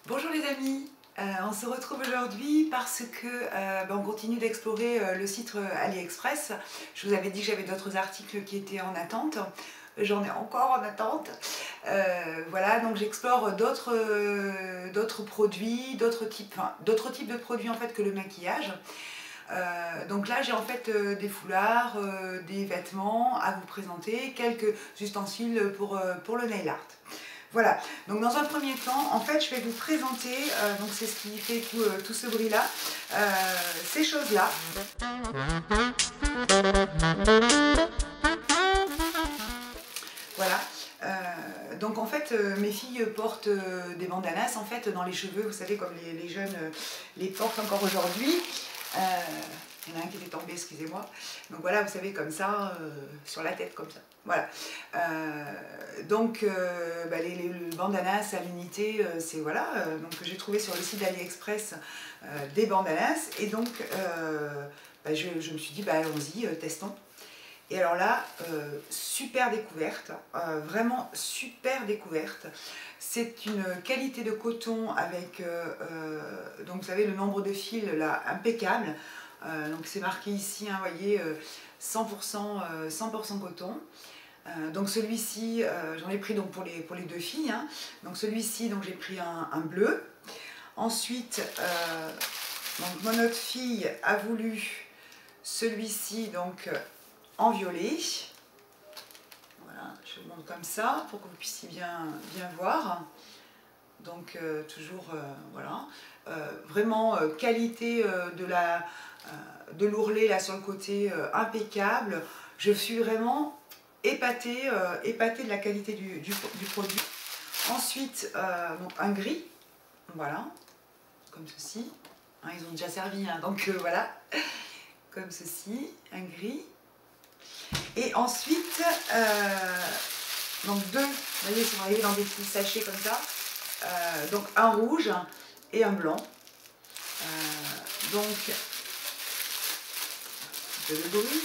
Bonjour les amis, on se retrouve aujourd'hui parce que on continue d'explorer le site AliExpress. Je vous avais dit que j'avais d'autres articles qui étaient en attente. J'en ai encore en attente. Voilà, donc j'explore d'autres produits, d'autres types de produits en fait que le maquillage. Donc là j'ai en fait des foulards, des vêtements à vous présenter, quelques ustensiles pour le nail art. Voilà, donc dans un premier temps, en fait je vais vous présenter, donc c'est ce qui fait tout ce bruit là, ces choses là. Voilà, donc en fait mes filles portent des bandanas en fait dans les cheveux, vous savez comme les jeunes les portent encore aujourd'hui. Il y en a un qui était tombé, excusez-moi. Donc voilà, vous savez, comme ça, sur la tête, comme ça. Voilà. Les bandanas à l'unité, c'est voilà. Donc j'ai trouvé sur le site d'AliExpress des bandanas. Et donc, je me suis dit, allons-y, testons. Et alors là, super découverte, vraiment super découverte. C'est une qualité de coton avec, donc vous savez, le nombre de fils là, impeccable. Donc c'est marqué ici, hein, vous voyez, 100% coton. Donc celui-ci, j'en ai pris donc pour les deux filles. Hein. Donc celui-ci, j'ai pris un bleu. Ensuite, donc mon autre fille a voulu celui-ci donc en violet. Voilà, je vous montre comme ça pour que vous puissiez bien voir. Donc toujours voilà, vraiment qualité de l'ourlet là sur le côté impeccable. Je suis vraiment épatée de la qualité du produit. Ensuite donc un gris, voilà, comme ceci. Hein, ils ont déjà servi, hein, donc voilà, comme ceci, un gris. Et ensuite donc deux, vous voyez, ils sont arrivés dans des petits sachets comme ça. Donc un rouge et un blanc. Donc de le bruit.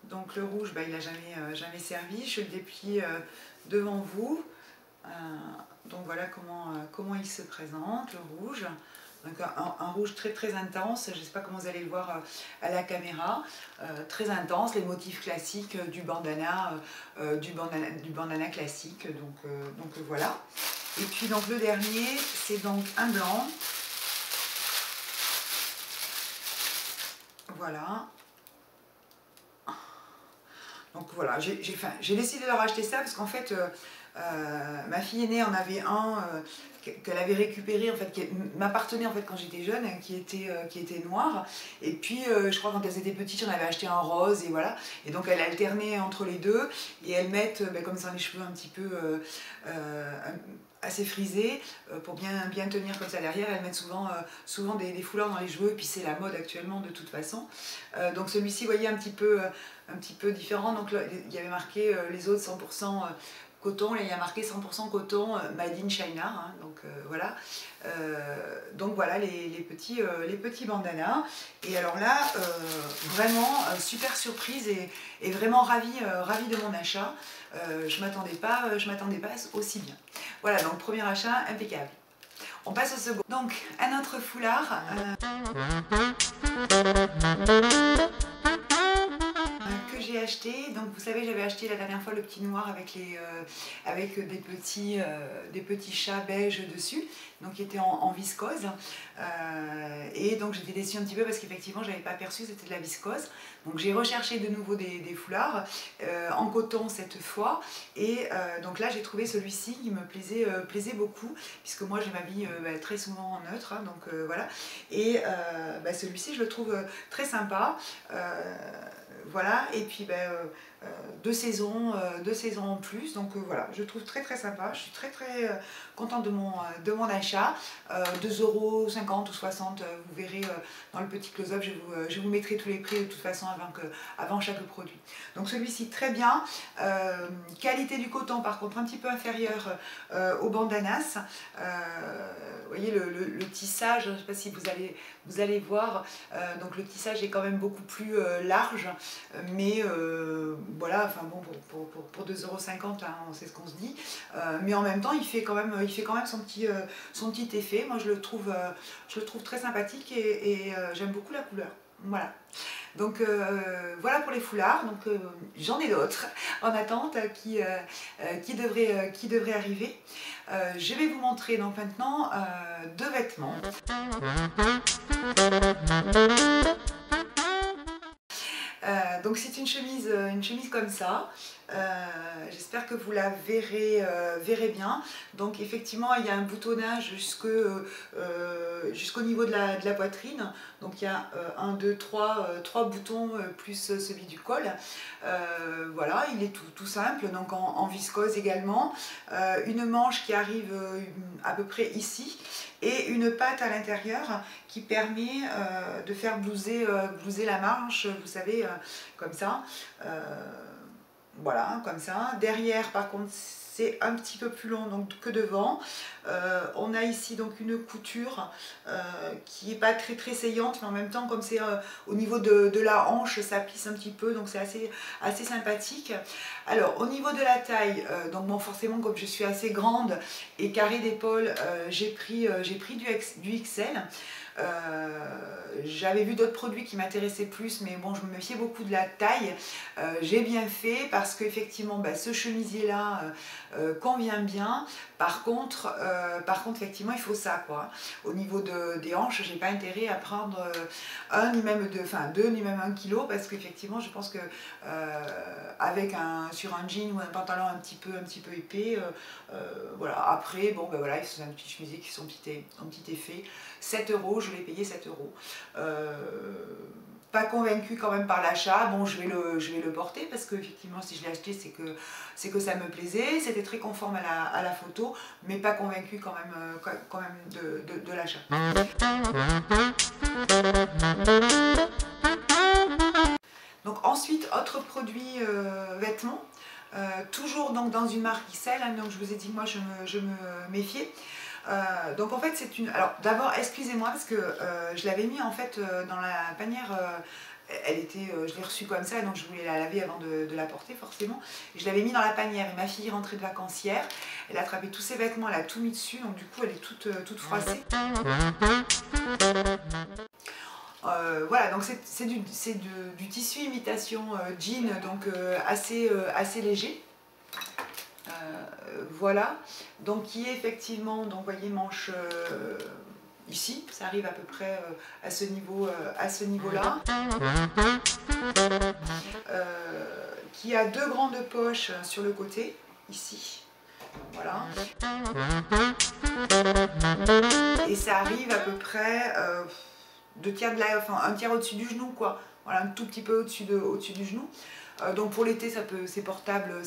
Donc le rouge, il n'a jamais servi. Je le déplie devant vous. Donc voilà comment il se présente, le rouge. Donc un rouge très intense, je ne sais pas comment vous allez le voir à la caméra, très intense, les motifs classiques du bandana classique, donc voilà. Et puis donc le dernier, c'est donc un blanc, voilà. Donc voilà, j'ai décidé de leur acheter ça parce qu'en fait, ma fille aînée en avait un qu'elle avait récupéré, en fait, qui m'appartenait en fait quand j'étais jeune, qui était noir. Et puis je crois quand elles étaient petites, j'en avais acheté un rose et voilà. Et donc elle alternait entre les deux et elles mettent comme ça les cheveux un petit peu assez frisés pour bien tenir comme ça derrière. Elles mettent souvent des foulards dans les cheveux et puis c'est la mode actuellement de toute façon. Donc celui-ci, vous voyez, un petit peu différent. Donc là, il y avait marqué les autres 100% coton, là il y a marqué 100% coton made in China, hein, donc voilà. Donc voilà les petits bandanas. Et alors là, vraiment super surprise et vraiment ravie de mon achat. Je m'attendais pas aussi bien. Voilà, donc premier achat impeccable. On passe au second. Donc un autre foulard. Que j'ai acheté, donc vous savez j'avais acheté la dernière fois le petit noir avec des petits chats beige dessus, donc qui était en viscose, et donc j'étais déçue un petit peu parce qu'effectivement j'avais pas perçu c'était de la viscose. Donc j'ai recherché de nouveau des foulards en coton cette fois, et donc là j'ai trouvé celui-ci qui me plaisait beaucoup puisque moi je m'habille très souvent en neutre, hein, donc voilà, et celui-ci je le trouve très sympa. Voilà, et puis deux saisons en plus, donc voilà, je trouve très sympa. Je suis très contente de mon achat. 2,50 € ou 60 €, vous verrez dans le petit close-up, je vous mettrai tous les prix de toute façon avant chaque produit. Donc celui-ci très bien, qualité du coton par contre un petit peu inférieure au bandanas. Vous voyez le tissage, je ne sais pas si vous allez voir, donc le tissage est quand même beaucoup plus large, mais voilà, enfin bon, pour 2,50 €, hein, c'est ce qu'on se dit. Mais en même temps, il fait quand même son petit effet. Moi, je le trouve très sympathique et j'aime beaucoup la couleur. Voilà. Donc voilà pour les foulards. Donc j'en ai d'autres en attente qui devraient arriver. Je vais vous montrer donc maintenant deux vêtements. Donc c'est une chemise comme ça. J'espère que vous la verrez bien. Donc effectivement il y a un boutonnage jusqu'au niveau de la poitrine. Donc il y a 1, 2, 3 boutons plus celui du col. Voilà, il est tout simple, donc en viscose également. Une manche qui arrive à peu près ici et une patte à l'intérieur qui permet de faire blouser la manche, vous savez, comme ça. Voilà, comme ça. Derrière, par contre, c'est un petit peu plus long donc, que devant. On a ici donc une couture qui n'est pas très saillante, mais en même temps, comme c'est au niveau de la hanche, ça plisse un petit peu, donc c'est assez sympathique. Alors, au niveau de la taille, donc bon, forcément, comme je suis assez grande et carrée d'épaule, j'ai pris du XL. J'avais vu d'autres produits qui m'intéressaient plus, mais bon, je me méfiais beaucoup de la taille. J'ai bien fait parce qu'effectivement ce chemisier là convient bien. Par contre effectivement il faut ça quoi. Au niveau des hanches, j'ai pas intérêt à prendre ni même deux ni même 1 kg, parce qu'effectivement je pense que sur un jean ou un pantalon un petit peu épais, voilà. Après bon voilà, c'est un petit chemisier qui sont en petit effet. 7 €, je l'ai payé 7 €. Pas convaincue quand même par l'achat. Bon, je vais le porter parce que effectivement si je l'ai acheté c'est que ça me plaisait, c'était très conforme à la photo, mais pas convaincue quand même de l'achat. Donc ensuite, autre produit vêtements, toujours donc dans une marque XL, hein, donc je vous ai dit que moi je me méfiais. Donc en fait c'est une... Alors d'abord excusez-moi parce que je l'avais mis en fait dans la panière, je l'ai reçue comme ça, donc je voulais la laver avant de la porter forcément. Et je l'avais mis dans la panière et ma fille est rentrée de vacances hier, elle a attrapé tous ses vêtements, elle a tout mis dessus, donc du coup elle est toute froissée. Voilà, donc c'est du tissu imitation jean, donc assez léger. Voilà, donc qui est effectivement, donc voyez, manche ici, ça arrive à peu près à ce niveau-là, qui a 2 grandes poches sur le côté, ici, voilà, et ça arrive à peu près 2 tiers enfin, un tiers au-dessus du genou, quoi, voilà, un tout petit peu au-dessus du genou. Donc pour l'été c'est portable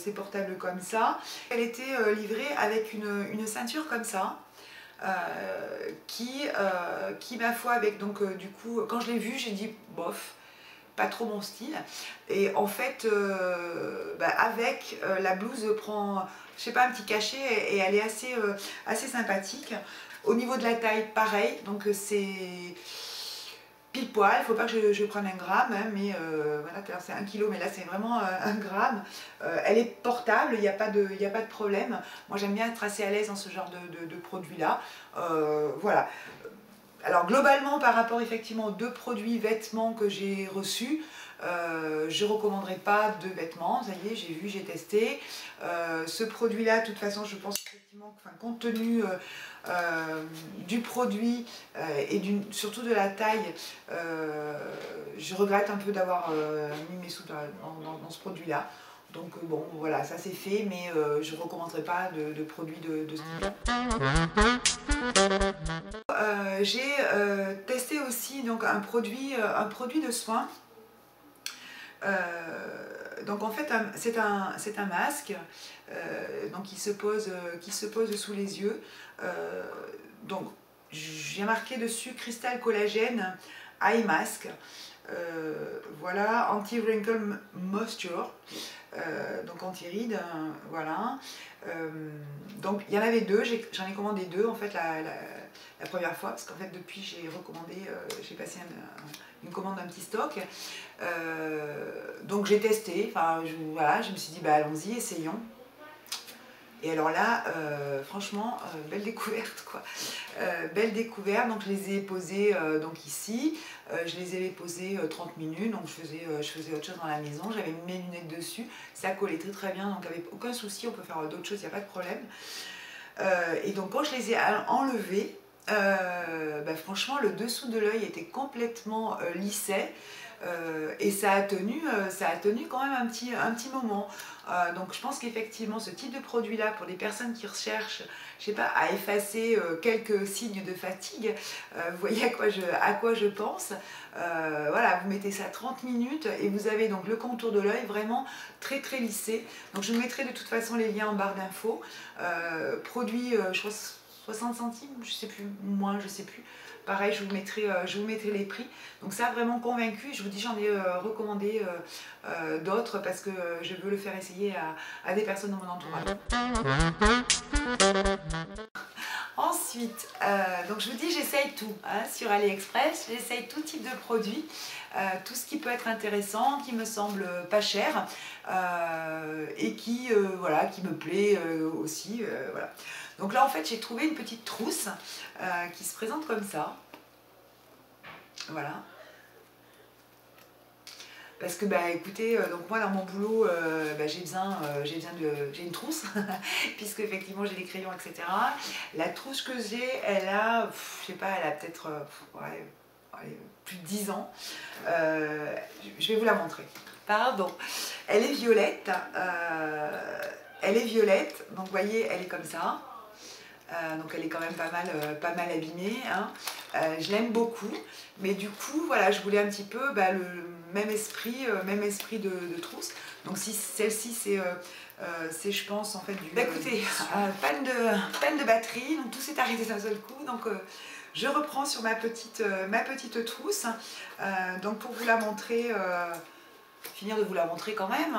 comme ça. Elle était livrée avec une ceinture comme ça, qui ma foi avec donc du coup quand je l'ai vue j'ai dit bof, pas trop mon style, et en fait avec la blouse prend, je sais pas, un petit cachet et elle est assez sympathique. Au niveau de la taille pareil, donc c'est pile poil, il ne faut pas que je prenne 1 gramme, hein, mais voilà, c'est 1 kg, mais là c'est vraiment 1 gramme. Elle est portable, il n'y a pas de problème. Moi j'aime bien être assez à l'aise dans ce genre de produit-là. Voilà. Alors globalement, par rapport effectivement aux 2 produits vêtements que j'ai reçus, je ne recommanderais pas de vêtements. Ça y est, j'ai vu, j'ai testé. Ce produit-là, de toute façon, je pense effectivement, enfin, compte tenu du produit et surtout de la taille, je regrette un peu d'avoir mis mes sous dans ce produit-là. Donc bon, voilà, ça c'est fait, mais je ne recommanderais pas de produits de ce type. J'ai testé aussi donc, un produit de soin. Donc en fait c'est un masque donc qui se pose sous les yeux. Donc j'ai marqué dessus Crystal Collagène Eye Mask. Voilà, anti-wrinkle moisture, donc anti-rides, voilà. Donc il y en avait 2, j'en ai commandé 2 en fait. la première fois, parce qu'en fait depuis j'ai recommandé, j'ai passé une commande d'un petit stock. Donc j'ai testé, enfin voilà, je me suis dit bah allons-y, essayons. Et alors là, franchement, belle découverte quoi. Belle découverte, donc je les ai posés donc ici, je les ai posés 30 minutes, donc je faisais autre chose dans la maison, j'avais mis mes lunettes dessus, ça collait très très bien, donc avec aucun souci, on peut faire d'autres choses, il n'y a pas de problème. Et donc quand je les ai enlevés, bah, franchement le dessous de l'œil était complètement lissé. Et ça a tenu quand même un petit moment. Donc je pense qu'effectivement ce type de produit là pour les personnes qui recherchent, je sais pas, à effacer quelques signes de fatigue, vous voyez à quoi je pense. Voilà, vous mettez ça 30 minutes et vous avez donc le contour de l'œil vraiment très très lissé. Donc je mettrai de toute façon les liens en barre d'infos. Produit je crois 60 centimes, je sais plus, moins, je sais plus. Pareil, je vous mettrai les prix. Donc ça, vraiment convaincu. Je vous dis, j'en ai recommandé d'autres parce que je veux le faire essayer à des personnes dans mon entourage. Ensuite, donc je vous dis, j'essaye tout hein, sur AliExpress. J'essaye tout type de produits. Tout ce qui peut être intéressant, qui me semble pas cher et qui, voilà, qui me plaît aussi. Voilà. Donc là en fait j'ai trouvé une petite trousse qui se présente comme ça. Voilà. Parce que bah écoutez, donc moi dans mon boulot bah, j'ai une trousse puisque effectivement j'ai des crayons etc. La trousse que j'ai, elle a, je sais pas, elle a peut-être ouais, plus de 10 ans. Je vais vous la montrer. Pardon. Elle est violette. Donc vous voyez, elle est comme ça. Donc elle est quand même pas mal abîmée. Hein. Je l'aime beaucoup. Mais du coup, voilà, je voulais un petit peu bah, le même esprit de trousse. Donc si celle-ci, c'est je pense en fait du... Bah, écoutez, panne de batterie. Donc tout s'est arrêté d'un seul coup. Donc je reprends sur ma petite trousse. Donc pour vous la montrer... finir de vous la montrer quand même.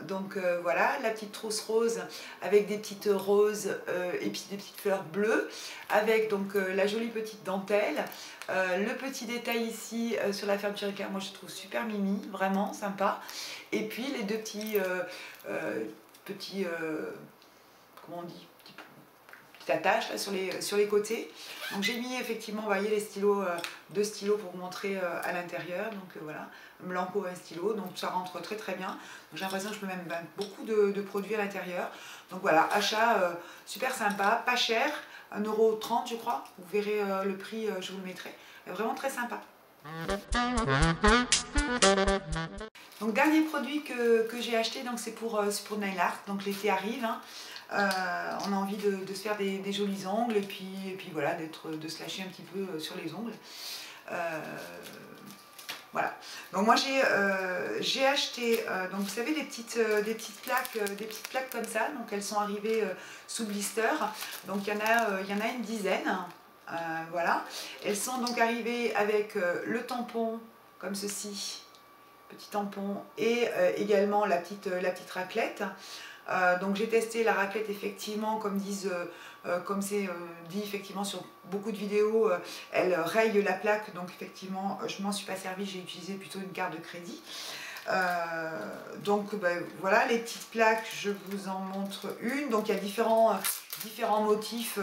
Donc voilà, la petite trousse rose avec des petites roses et puis des petites fleurs bleues, avec donc la jolie petite dentelle. Le petit détail ici sur la fermeture éclair, moi je trouve super mimi, vraiment sympa. Et puis les deux petits, comment on dit, petite attache là, sur les côtés. Donc j'ai mis effectivement, vous voyez les stylos, deux stylos pour vous montrer à l'intérieur. Donc voilà, un blanco, un stylo, donc ça rentre très très bien. J'ai l'impression que je peux même mettre beaucoup de produits à l'intérieur. Donc voilà, achat super sympa, pas cher, 1,30 € je crois. Vous verrez le prix, je vous le mettrai. Vraiment très sympa. Donc dernier produit que j'ai acheté, donc c'est pour nail art. Donc l'été arrive. Hein. On a envie de se faire des jolis ongles et puis voilà, de se lâcher un petit peu sur les ongles. Voilà. Donc moi j'ai acheté, donc vous savez des petites plaques comme ça. Donc elles sont arrivées sous blister. Donc il y en a une dizaine. Voilà. Elles sont donc arrivées avec le tampon comme ceci, petit tampon, et également la petite raclette. Donc j'ai testé la raclette effectivement, comme c'est dit effectivement sur beaucoup de vidéos, elle raye la plaque, donc effectivement je m'en suis pas servi, j'ai utilisé plutôt une carte de crédit. Donc ben, voilà les petites plaques, je vous en montre une. Donc il y a différents motifs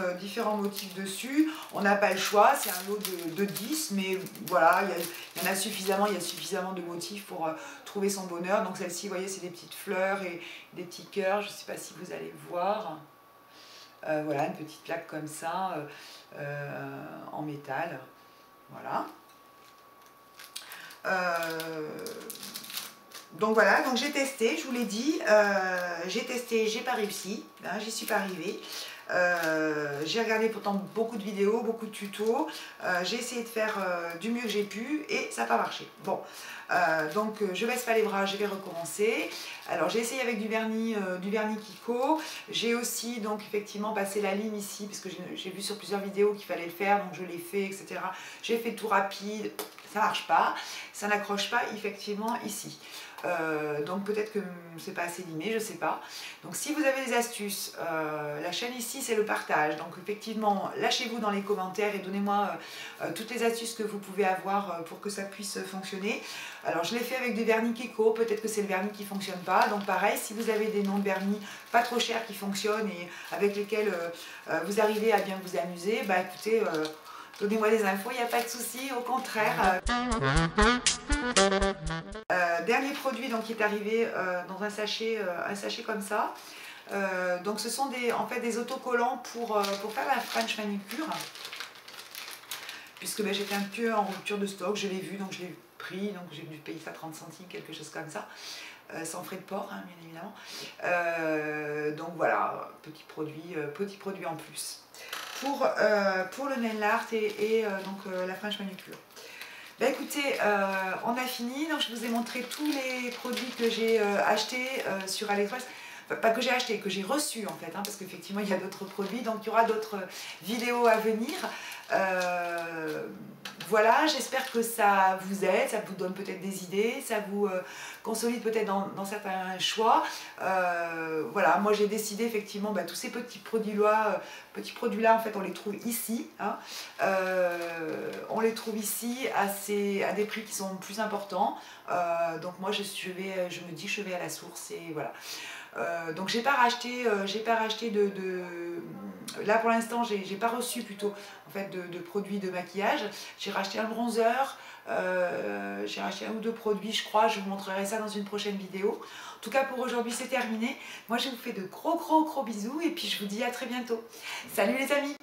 dessus. On n'a pas le choix, c'est un lot de 10, mais voilà, il y en a suffisamment, il y a suffisamment de motifs pour trouver son bonheur. Donc celle-ci, vous voyez, c'est des petites fleurs et des petits cœurs, je ne sais pas si vous allez voir. Voilà, une petite plaque comme ça, en métal. Voilà. Donc voilà, donc j'ai testé, je vous l'ai dit, j'ai testé, j'ai pas réussi, hein, j'y suis pas arrivée. J'ai regardé pourtant beaucoup de vidéos, beaucoup de tutos, j'ai essayé de faire du mieux que j'ai pu et ça n'a pas marché. Bon, donc je baisse pas les bras, je vais recommencer. Alors j'ai essayé avec du vernis Kiko, j'ai aussi donc effectivement passé la ligne ici parce que j'ai vu sur plusieurs vidéos qu'il fallait le faire, donc je l'ai fait, etc. J'ai fait tout rapide, ça marche pas, ça n'accroche pas effectivement ici. Donc peut-être que c'est pas assez limé, je sais pas. Donc si vous avez des astuces, la chaîne ici c'est le partage. Donc effectivement, lâchez-vous dans les commentaires et donnez-moi toutes les astuces que vous pouvez avoir pour que ça puisse fonctionner. Alors je l'ai fait avec des vernis Kiko, peut-être que c'est le vernis qui fonctionne pas. Donc pareil, si vous avez des noms de vernis pas trop chers qui fonctionnent et avec lesquels vous arrivez à bien vous amuser, bah écoutez, donnez-moi des infos, il n'y a pas de souci, au contraire. Dernier produit donc, qui est arrivé dans un sachet comme ça. Donc ce sont en fait des autocollants pour faire la French manicure. Puisque ben, j'étais un peu en rupture de stock, je l'ai vu, donc je l'ai pris, donc j'ai dû payer ça 30 centimes, quelque chose comme ça. Sans frais de port, hein, bien évidemment. Donc voilà, petit produit en plus. Pour le nail art et donc la French manicure. Bah écoutez, on a fini, donc je vous ai montré tous les produits que j'ai achetés sur AliExpress. Enfin, pas que j'ai acheté, que j'ai reçu en fait, hein, parce qu'effectivement il y a d'autres produits, donc il y aura d'autres vidéos à venir. Voilà, j'espère que ça vous aide, ça vous donne peut-être des idées, ça vous consolide peut-être dans certains choix. Voilà, moi j'ai décidé effectivement, tous ces petits produits-là, en fait on les trouve ici. Hein. On les trouve ici à des prix qui sont plus importants. Donc moi je me dis que je vais à la source et voilà. Donc j'ai pas racheté là pour l'instant j'ai pas reçu plutôt en fait de produits de maquillage. J'ai racheté un bronzer, j'ai racheté 1 ou 2 produits je crois, je vous montrerai ça dans une prochaine vidéo. En tout cas pour aujourd'hui c'est terminé. Moi je vous fais de gros bisous et puis je vous dis à très bientôt. Salut les amis.